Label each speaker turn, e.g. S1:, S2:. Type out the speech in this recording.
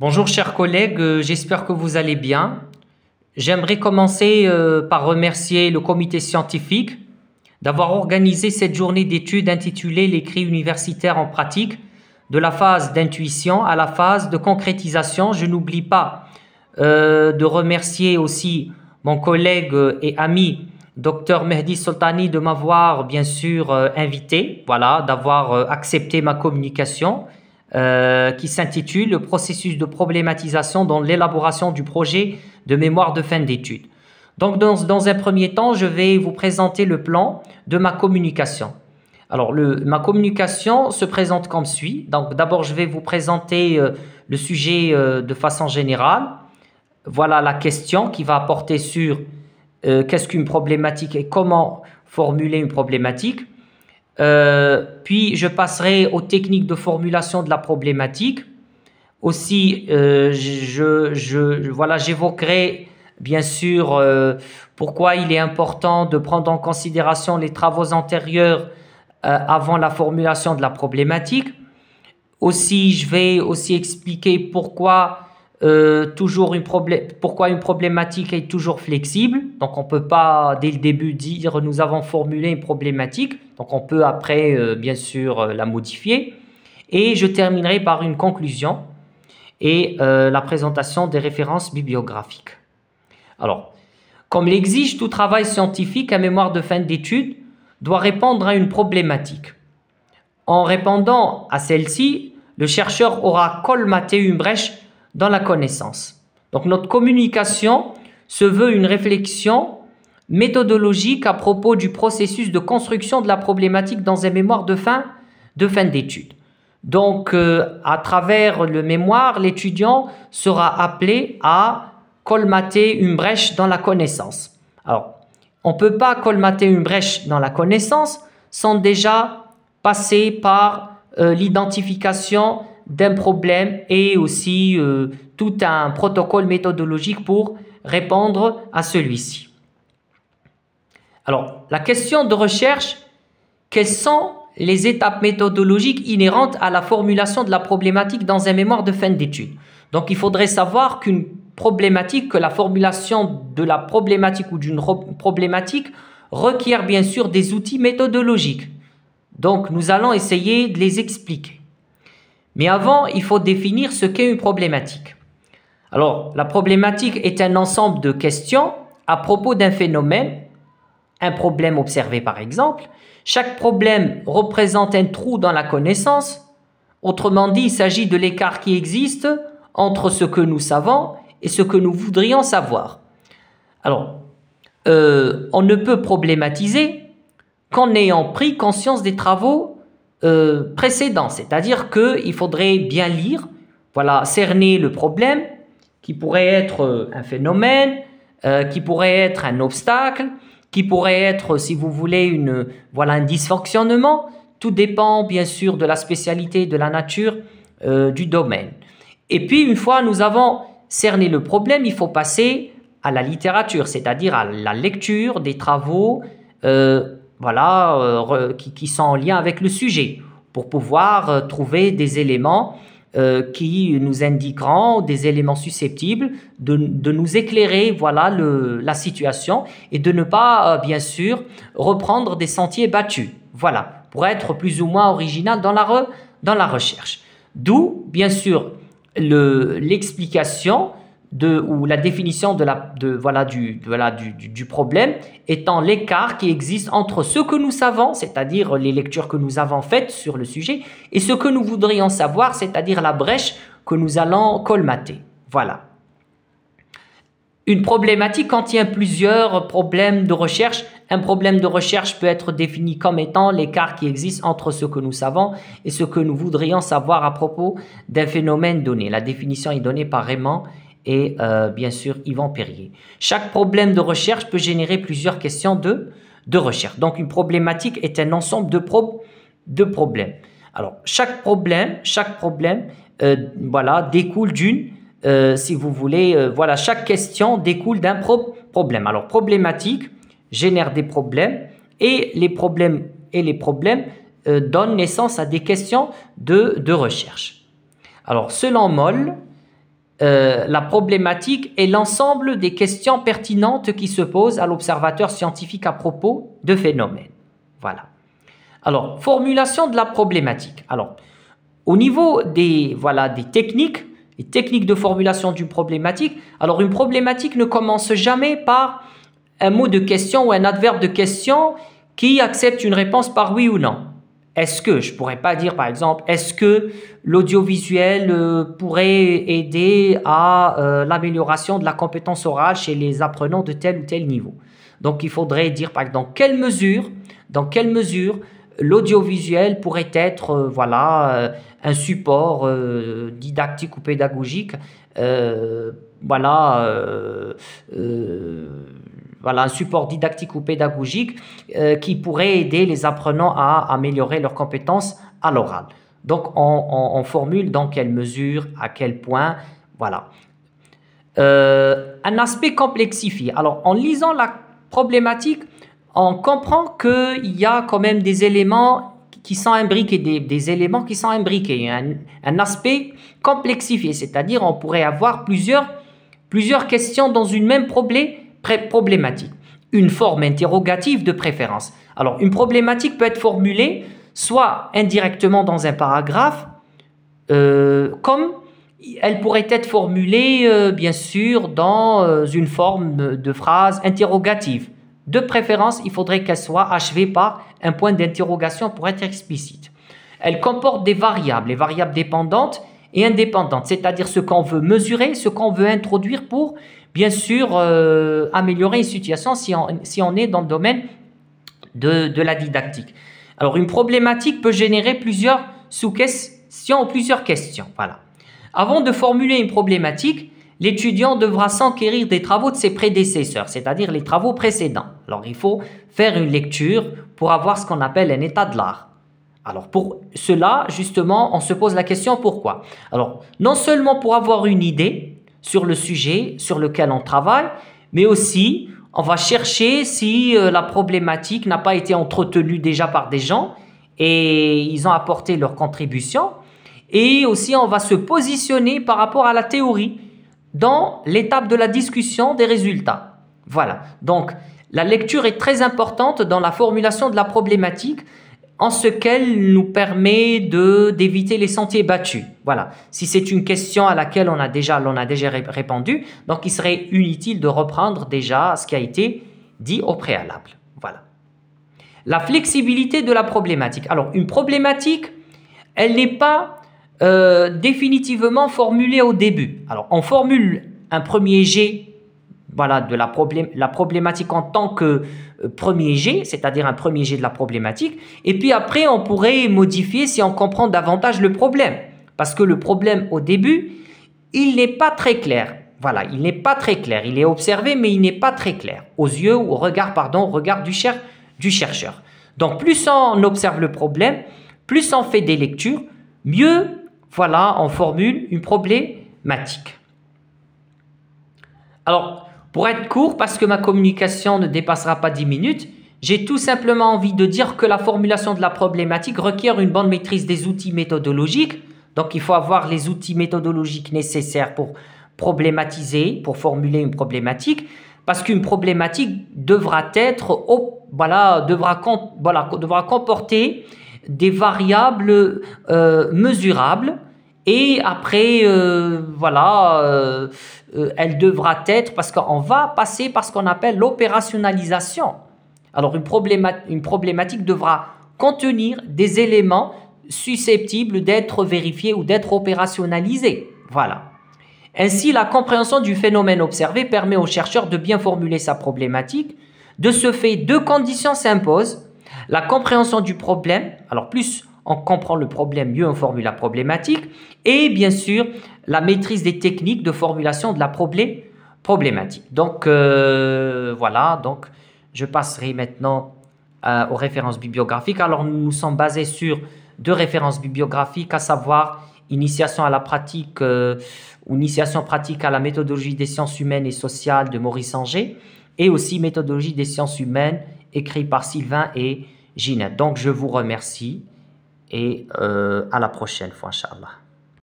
S1: Bonjour chers collègues, j'espère que vous allez bien. J'aimerais commencer par remercier le comité scientifique d'avoir organisé cette journée d'études intitulée «L'écrit universitaire en pratique, de la phase d'intuition à la phase de concrétisation». Je n'oublie pas de remercier aussi mon collègue et ami Dr Mehdi Soltani de m'avoir bien sûr invité, voilà, d'avoir accepté ma communication qui s'intitule «Le processus de problématisation dans l'élaboration du projet de mémoire de fin d'études». Donc dans un premier temps, je vais vous présenter le plan de ma communication. Alors ma communication se présente comme suit. Donc d'abord, je vais vous présenter le sujet de façon générale. Voilà la question qui va porter sur qu'est-ce qu'une problématique et comment formuler une problématique. Puis je passerai aux techniques de formulation de la problématique. Aussi, j'évoquerai bien sûr pourquoi il est important de prendre en considération les travaux antérieurs avant la formulation de la problématique. Aussi, je vais aussi expliquer pourquoi pourquoi une problématique est toujours flexible. Donc, on ne peut pas dès le début dire nous avons formulé une problématique. Donc, on peut après, bien sûr, la modifier. Et je terminerai par une conclusion et la présentation des références bibliographiques. Alors, comme l'exige tout travail scientifique, un mémoire de fin d'études doit répondre à une problématique. En répondant à celle-ci, le chercheur aura colmaté une brèche dans la connaissance. Donc notre communication se veut une réflexion méthodologique à propos du processus de construction de la problématique dans un mémoire de fin d'études. Donc à travers le mémoire, l'étudiant sera appelé à colmater une brèche dans la connaissance. Alors, on ne peut pas colmater une brèche dans la connaissance sans déjà passer par l'identification d'un problème et aussi tout un protocole méthodologique pour répondre à celui-ci. Alors, la question de recherche, quelles sont les étapes méthodologiques inhérentes à la formulation de la problématique dans un mémoire de fin d'études? Donc, il faudrait savoir qu'une problématique, que la formulation de la problématique ou d'une problématique requiert bien sûr des outils méthodologiques. Donc, nous allons essayer de les expliquer. Mais avant, il faut définir ce qu'est une problématique. Alors, la problématique est un ensemble de questions à propos d'un phénomène, un problème observé par exemple. Chaque problème représente un trou dans la connaissance. Autrement dit, il s'agit de l'écart qui existe entre ce que nous savons et ce que nous voudrions savoir. Alors, on ne peut problématiser qu'en ayant pris conscience des travaux précédents, c'est-à-dire qu'il faudrait bien lire, voilà, cerner le problème qui pourrait être un phénomène, qui pourrait être un obstacle, qui pourrait être, si vous voulez, un dysfonctionnement. Tout dépend bien sûr de la spécialité, de la nature du domaine. Et puis, une fois nous avons cerné le problème, il faut passer à la littérature, c'est-à-dire à la lecture des travaux qui sont en lien avec le sujet, pour pouvoir trouver des éléments qui nous indiqueront, des éléments susceptibles de nous éclairer, voilà, la situation, et de ne pas, bien sûr, reprendre des sentiers battus, voilà, pour être plus ou moins original dans la recherche. D'où, bien sûr, l'explication ou la définition du problème étant l'écart qui existe entre ce que nous savons, c'est-à-dire les lectures que nous avons faites sur le sujet, et ce que nous voudrions savoir, c'est-à-dire la brèche que nous allons colmater. Voilà. Une problématique contient plusieurs problèmes de recherche. Un problème de recherche peut être défini comme étant l'écart qui existe entre ce que nous savons et ce que nous voudrions savoir à propos d'un phénomène donné. La définition est donnée par Raymond et bien sûr Yvan Perrier. Chaque problème de recherche peut générer plusieurs questions de recherche. Donc une problématique est un ensemble de problèmes. Alors chaque problème découle d'une, si vous voulez, chaque question découle d'un problème. Alors problématique génère des problèmes et les problèmes donnent naissance à des questions de recherche. Alors selon Moll, la problématique est l'ensemble des questions pertinentes qui se posent à l'observateur scientifique à propos de phénomènes. Voilà. Alors, formulation de la problématique. Alors, au niveau des techniques, les techniques de formulation d'une problématique, alors une problématique ne commence jamais par un mot de question ou un adverbe de question qui accepte une réponse par oui ou non. Est-ce que, je ne pourrais pas dire par exemple, est-ce que l'audiovisuel pourrait aider à l'amélioration de la compétence orale chez les apprenants de tel ou tel niveau? Donc il faudrait dire par exemple dans quelle mesure l'audiovisuel pourrait être un support didactique ou pédagogique, un support didactique ou pédagogique qui pourrait aider les apprenants à améliorer leurs compétences à l'oral. Donc, on formule dans quelle mesure, à quel point, voilà. Un aspect complexifié. Alors, en lisant la problématique, on comprend qu'il y a quand même des éléments qui sont imbriqués, des éléments qui sont imbriqués, un aspect complexifié, c'est-à-dire on pourrait avoir plusieurs questions dans une même problématique. Une forme interrogative de préférence. Alors, une problématique peut être formulée soit indirectement dans un paragraphe, comme elle pourrait être formulée, bien sûr, dans une forme de phrase interrogative. De préférence, il faudrait qu'elle soit achevée par un point d'interrogation pour être explicite. Elle comporte des variables, les variables dépendantes et indépendantes, c'est-à-dire ce qu'on veut mesurer, ce qu'on veut introduire pour, bien sûr, améliorer une situation si on est dans le domaine de la didactique. Alors, une problématique peut générer plusieurs sous-questions ou plusieurs questions. Voilà. Avant de formuler une problématique, l'étudiant devra s'enquérir des travaux de ses prédécesseurs, c'est-à-dire les travaux précédents. Alors, il faut faire une lecture pour avoir ce qu'on appelle un état de l'art. Alors, pour cela, justement, on se pose la question pourquoi. Alors, non seulement pour avoir une idée sur le sujet sur lequel on travaille, mais aussi, on va chercher si la problématique n'a pas été entretenue déjà par des gens et ils ont apporté leur contribution. Et aussi, on va se positionner par rapport à la théorie dans l'étape de la discussion des résultats. Voilà. Donc, la lecture est très importante dans la formulation de la problématique en ce qu'elle nous permet d'éviter les sentiers battus. Voilà. Si c'est une question à laquelle on a déjà répondu, donc il serait inutile de reprendre déjà ce qui a été dit au préalable. Voilà. La flexibilité de la problématique. Alors, une problématique, elle n'est pas définitivement formulée au début. Alors, on formule un premier jet de la problématique en tant que premier jet, c'est-à-dire un premier jet de la problématique, et puis après, on pourrait modifier si on comprend davantage le problème. Parce que le problème, au début, il n'est pas très clair. Voilà, il n'est pas très clair. Il est observé, mais il n'est pas très clair. Aux yeux, au regard du chercheur. Donc, plus on observe le problème, plus on fait des lectures, mieux, on formule une problématique. Alors, pour être court, parce que ma communication ne dépassera pas 10 minutes, j'ai tout simplement envie de dire que la formulation de la problématique requiert une bonne maîtrise des outils méthodologiques. Donc, il faut avoir les outils méthodologiques nécessaires pour problématiser, pour formuler une problématique, parce qu'une problématique devra comporter des variables mesurables et après, elle devra être, parce qu'on va passer par ce qu'on appelle l'opérationnalisation. Alors, une problématique devra contenir des éléments susceptibles d'être vérifiés ou d'être opérationnalisés. Voilà. Ainsi, la compréhension du phénomène observé permet au chercheur de bien formuler sa problématique. De ce fait, deux conditions s'imposent. La compréhension du problème, alors plus on comprend le problème, mieux on formule la problématique, et bien sûr, la maîtrise des techniques de formulation de la problématique. Donc, donc je passerai maintenant aux références bibliographiques. Alors, nous nous sommes basés sur deux références bibliographiques, à savoir Initiation à la pratique ou Initiation pratique à la méthodologie des sciences humaines et sociales de Maurice Anger, et aussi Méthodologie des sciences humaines, écrit par Sylvain et Ginette. Donc, je vous remercie et à la prochaine fois, Inch'Allah.